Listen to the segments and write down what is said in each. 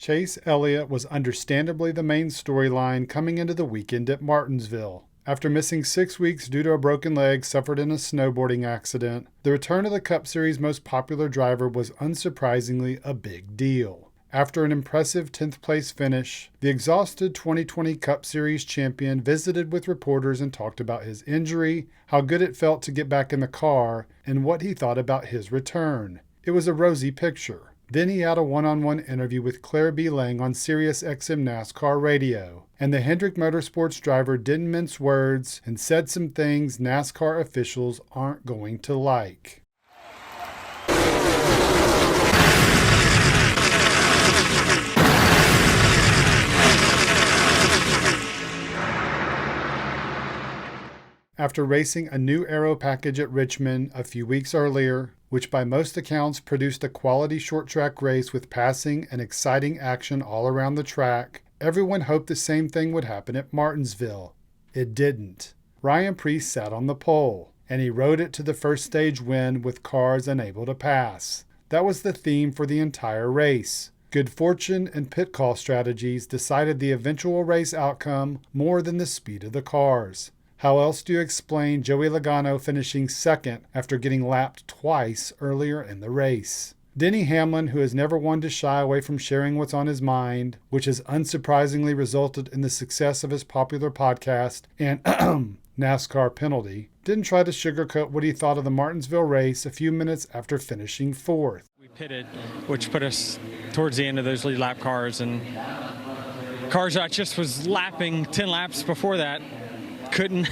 Chase Elliott was understandably the main storyline coming into the weekend at Martinsville. After missing 6 weeks due to a broken leg suffered in a snowboarding accident, the return of the Cup Series' most popular driver was unsurprisingly a big deal. After an impressive 10th place finish, the exhausted 2020 Cup Series champion visited with reporters and talked about his injury, how good it felt to get back in the car, and what he thought about his return. It was a rosy picture. Then he had a one-on-one interview with Claire B. Lang on Sirius XM NASCAR radio. And the Hendrick Motorsports driver didn't mince words and said some things NASCAR officials aren't going to like. After racing a new aero package at Richmond a few weeks earlier, which by most accounts produced a quality short track race with passing and exciting action all around the track, everyone hoped the same thing would happen at Martinsville. It didn't. Ryan Preece sat on the pole, and he rode it to the first stage win with cars unable to pass. That was the theme for the entire race. Good fortune and pit call strategies decided the eventual race outcome more than the speed of the cars. How else do you explain Joey Logano finishing second after getting lapped twice earlier in the race? Denny Hamlin, who has never one to shy away from sharing what's on his mind, which has unsurprisingly resulted in the success of his popular podcast and NASCAR penalty, didn't try to sugarcoat what he thought of the Martinsville race a few minutes after finishing fourth. We pitted, which put us towards the end of those lead lap cars, and cars I just was lapping 10 laps before that couldn't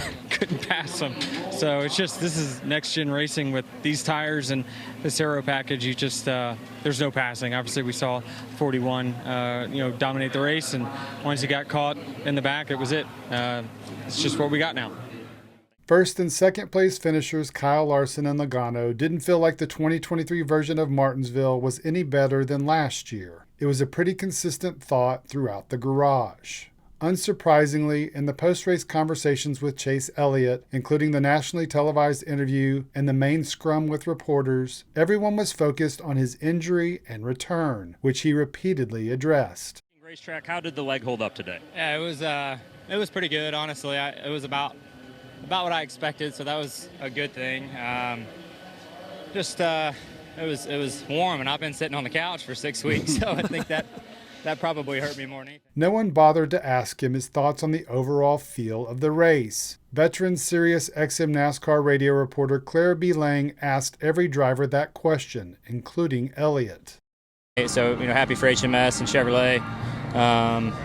pass them. So it's just, this is next gen racing with these tires and this aero package. You just there's no passing. Obviously we saw 41 dominate the race, and once he got caught in the back, it was it. It's just what we got now. First and second place finishers Kyle Larson and Logano didn't feel like the 2023 version of Martinsville was any better than last year. It was a pretty consistent thought throughout the garage. Unsurprisingly, in the post-race conversations with Chase Elliott, including the nationally televised interview and the main scrum with reporters, everyone was focused on his injury and return, which he repeatedly addressed. Racetrack, how did the leg hold up today? Yeah, it was pretty good, honestly. It was about what I expected, so that was a good thing. It was warm, and I've been sitting on the couch for 6 weeks, so I think that probably hurt me more than anything. No one bothered to ask him his thoughts on the overall feel of the race. Veteran Sirius XM NASCAR radio reporter Claire B. Lang asked every driver that question, including Elliott. So, happy for HMS and Chevrolet.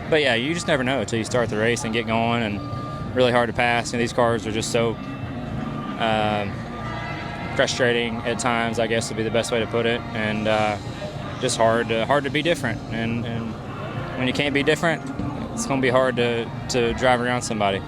But yeah, you just never know until you start the race and get going, and really hard to pass. These cars are just so frustrating at times, I guess would be the best way to put it, and just hard to be different. And when you can't be different, it's going to be hard to drive around somebody.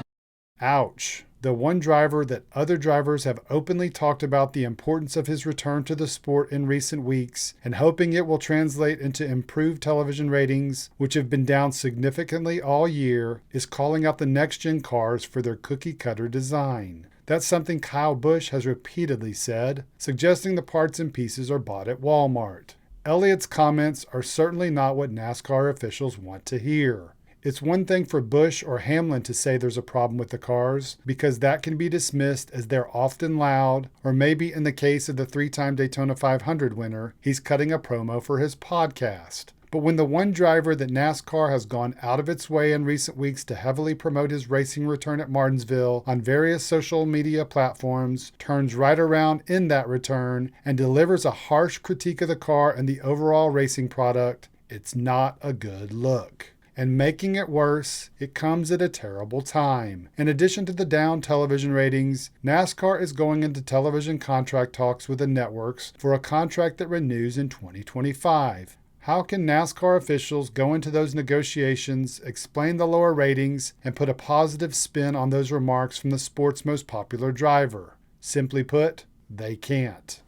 Ouch. The one driver that other drivers have openly talked about the importance of his return to the sport in recent weeks and hoping it will translate into improved television ratings, which have been down significantly all year, is calling out the next-gen cars for their cookie-cutter design. That's something Kyle Busch has repeatedly said, suggesting the parts and pieces are bought at Walmart. Elliott's comments are certainly not what NASCAR officials want to hear. It's one thing for Busch or Hamlin to say there's a problem with the cars, because that can be dismissed as they're often loud, or maybe in the case of the 3-time Daytona 500 winner, he's cutting a promo for his podcast. But when the one driver that NASCAR has gone out of its way in recent weeks to heavily promote his racing return at Martinsville on various social media platforms turns right around in that return and delivers a harsh critique of the car and the overall racing product, it's not a good look. And making it worse, it comes at a terrible time. In addition to the down television ratings, NASCAR is going into television contract talks with the networks for a contract that renews in 2025. How can NASCAR officials go into those negotiations, explain the lower ratings, and put a positive spin on those remarks from the sport's most popular driver? Simply put, they can't.